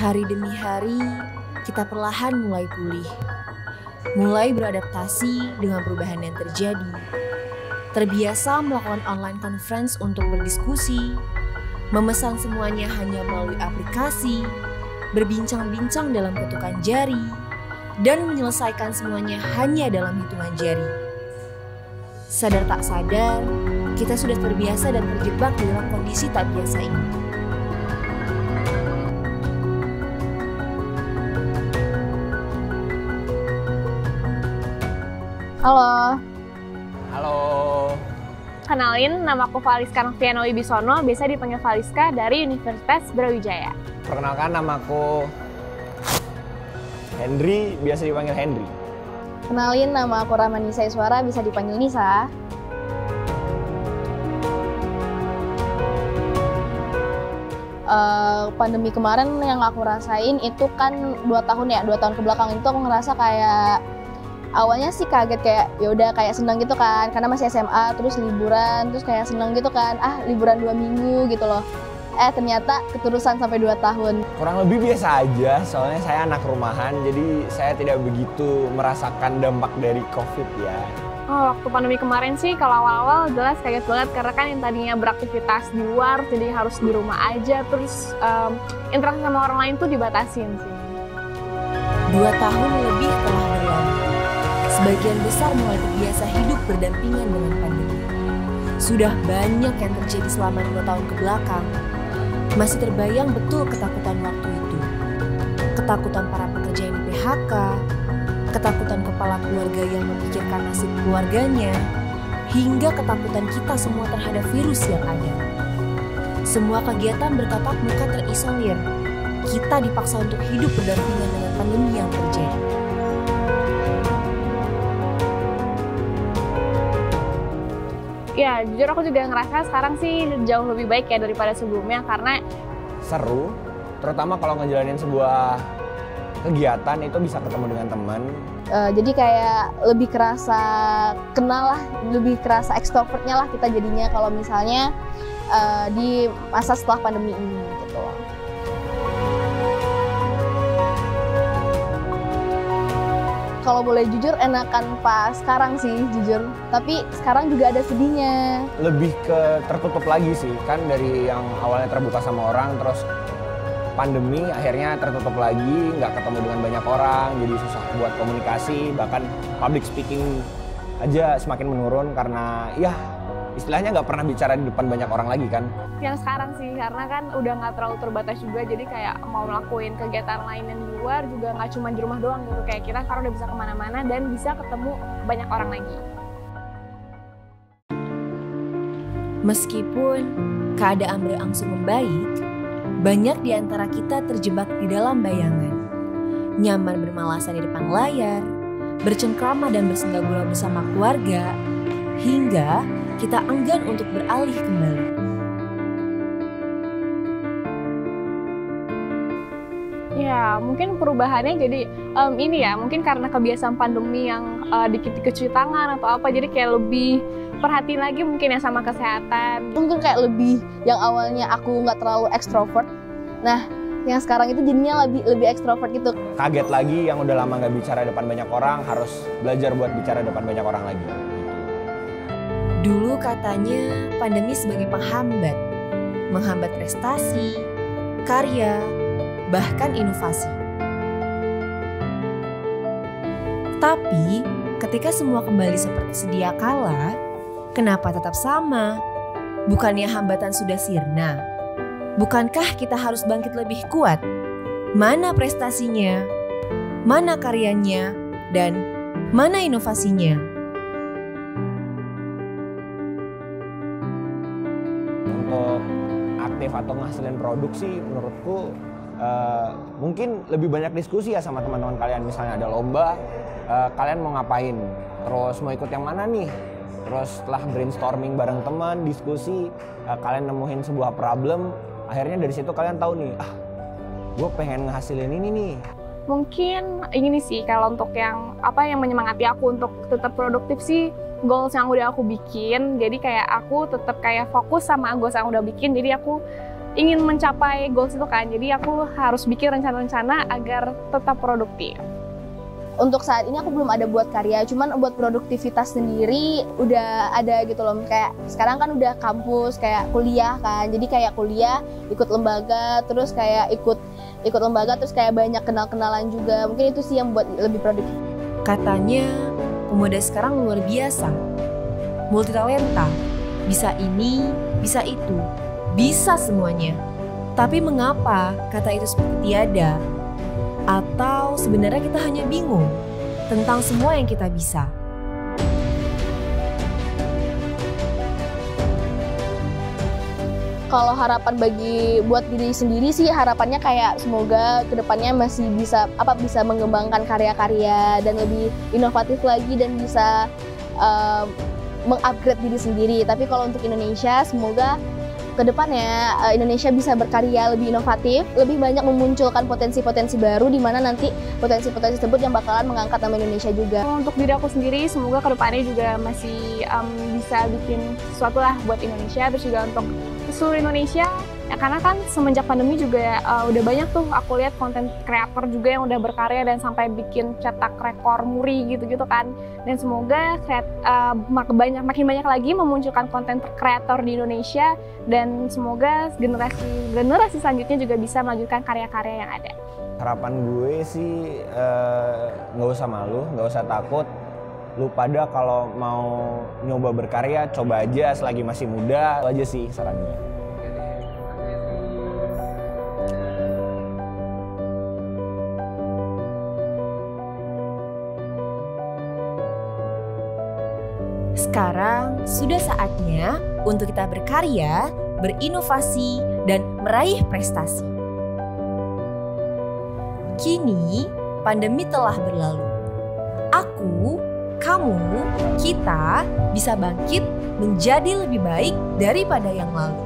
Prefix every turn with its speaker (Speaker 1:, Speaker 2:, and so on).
Speaker 1: Hari demi hari, kita perlahan mulai pulih. Mulai beradaptasi dengan perubahan yang terjadi. Terbiasa melakukan online conference untuk berdiskusi, memesan semuanya hanya melalui aplikasi, berbincang-bincang dalam ketukan jari, dan menyelesaikan semuanya hanya dalam hitungan jari. Sadar tak sadar, kita sudah terbiasa dan terjebak di dalam kondisi tak biasa ini.
Speaker 2: Halo.
Speaker 3: Halo.
Speaker 2: Kenalin, nama aku Valiska Noviana Wibisono, biasa dipanggil Valiska dari Universitas Brawijaya.
Speaker 3: Perkenalkan, namaku Henry, biasa dipanggil Henry.
Speaker 2: Kenalin, nama aku Rahmanisa Iswara, bisa dipanggil Nisa. Pandemi kemarin yang aku rasain itu kan 2 tahun kebelakang itu aku ngerasa kayak awalnya sih kaget, kayak yaudah kayak seneng gitu kan, karena masih SMA, terus liburan, terus kayak seneng gitu kan, liburan 2 minggu gitu loh. Ternyata keterusan sampai 2 tahun.
Speaker 3: Kurang lebih biasa aja, soalnya saya anak rumahan, jadi saya tidak begitu merasakan dampak dari COVID ya.
Speaker 2: Waktu pandemi kemarin sih kalau awal-awal jelas kaget banget, karena kan yang tadinya beraktivitas di luar, jadi harus di rumah aja, terus interaksi sama orang lain tuh dibatasin sih.
Speaker 1: 2 tahun lebih telah berlalu. Sebagian besar mulai terbiasa hidup berdampingan dengan pandemi. Sudah banyak yang terjadi selama 2 tahun ke belakang. Masih terbayang betul ketakutan waktu itu. Ketakutan para pekerja yang di PHK, ketakutan kepala keluarga yang memikirkan nasib keluarganya, hingga ketakutan kita semua terhadap virus yang ada. Semua kegiatan bertatap muka terisolir. Kita dipaksa untuk hidup berdampingan dengan pandemi yang terjadi.
Speaker 2: Ya, jujur aku juga ngerasa sekarang sih jauh lebih baik ya daripada sebelumnya, karena
Speaker 3: Seru, terutama kalau ngejalanin sebuah kegiatan itu bisa ketemu dengan teman.
Speaker 2: jadi kayak lebih kerasa kenal lah, lebih kerasa extrovertnya lah kita jadinya kalau misalnya di masa setelah pandemi ini gitu. Kalau boleh jujur enakan pas sekarang sih jujur, tapi sekarang juga ada sedihnya.
Speaker 3: Lebih ke tertutup lagi sih, kan dari yang awalnya terbuka sama orang, terus pandemi akhirnya tertutup lagi, nggak ketemu dengan banyak orang, jadi susah buat komunikasi, bahkan public speaking aja semakin menurun karena ya istilahnya nggak pernah bicara di depan banyak orang lagi kan.
Speaker 2: Yang sekarang sih, karena kan udah nggak terlalu terbatas juga, jadi kayak mau ngelakuin kegiatan lain yang di luar juga nggak cuma di rumah doang gitu. Kayak kita sekarang udah bisa kemana-mana dan bisa ketemu banyak orang lagi.
Speaker 1: Meskipun keadaan berangsur membaik, banyak di antara kita terjebak di dalam bayangan. Nyaman bermalasan di depan layar, bercengkrama dan bersenggak-gula bersama keluarga, hingga kita enggan untuk beralih kembali.
Speaker 2: Ya, mungkin perubahannya jadi ini ya, mungkin karena kebiasaan pandemi yang dikit-dikit cuci tangan atau apa, jadi kayak lebih perhatiin lagi mungkin ya sama kesehatan. Mungkin kayak lebih yang awalnya aku nggak terlalu ekstrovert, nah yang sekarang itu jadinya lebih ekstrovert gitu.
Speaker 3: Kaget lagi yang udah lama nggak bicara depan banyak orang, harus belajar buat bicara depan banyak orang lagi.
Speaker 1: Dulu katanya pandemi sebagai menghambat prestasi, karya, bahkan inovasi. Tapi ketika semua kembali seperti sedia kala, kenapa tetap sama? Bukannya hambatan sudah sirna? Bukankah kita harus bangkit lebih kuat? Mana prestasinya? Mana karyanya? Dan mana inovasinya?
Speaker 3: Untuk aktif atau ngasilin produk sih menurutku mungkin lebih banyak diskusi ya sama teman-teman kalian. Misalnya ada lomba, kalian mau ngapain, terus mau ikut yang mana nih, terus setelah brainstorming bareng teman, diskusi, kalian nemuin sebuah problem, akhirnya dari situ kalian tahu nih, gue pengen ngehasilin ini nih.
Speaker 2: Mungkin ini sih kalau untuk yang menyemangati aku untuk tetap produktif sih, goals yang udah aku bikin. Jadi kayak aku tetap kayak fokus sama goals yang udah bikin, jadi aku ingin mencapai goals itu kan. Jadi aku harus bikin rencana-rencana agar tetap produktif.
Speaker 4: Untuk saat ini aku belum ada buat karya, cuman buat produktivitas sendiri udah ada gitu loh. Kayak sekarang kan udah kampus, kayak kuliah kan. Jadi kayak kuliah, ikut lembaga, terus kayak ikut lembaga, terus kayak banyak kenal-kenalan juga. Mungkin itu sih yang buat lebih produktif.
Speaker 1: Katanya pemuda sekarang luar biasa, multitalenta, bisa ini, bisa itu, bisa semuanya. Tapi mengapa kata itu seperti tiada? Atau sebenarnya kita hanya bingung tentang semua yang kita bisa?
Speaker 4: Kalau harapan buat diri sendiri sih, harapannya kayak semoga kedepannya masih bisa mengembangkan karya-karya dan lebih inovatif lagi dan bisa mengupgrade diri sendiri. Tapi kalau untuk Indonesia, semoga kedepannya Indonesia bisa berkarya lebih inovatif, lebih banyak memunculkan potensi-potensi baru, di mana nanti potensi-potensi tersebut yang bakalan mengangkat nama Indonesia juga.
Speaker 2: Untuk diri aku sendiri, semoga kedepannya juga masih bisa bikin sesuatu lah buat Indonesia, terus juga untuk seluruh Indonesia. Ya karena kan semenjak pandemi juga udah banyak tuh aku lihat konten kreator juga yang udah berkarya dan sampai bikin cetak rekor muri gitu-gitu kan. Dan semoga makin banyak lagi memunculkan konten kreator di Indonesia, dan semoga generasi selanjutnya juga bisa melanjutkan karya-karya yang ada.
Speaker 3: Harapan gue sih nggak usah malu, nggak usah takut. Lu pada kalau mau nyoba berkarya, coba aja selagi masih muda. Itu aja sih saran gue.
Speaker 1: Sekarang sudah saatnya untuk kita berkarya, berinovasi, dan meraih prestasi. Kini, pandemi telah berlalu. Aku, kamu, kita bisa bangkit menjadi lebih baik daripada yang lalu.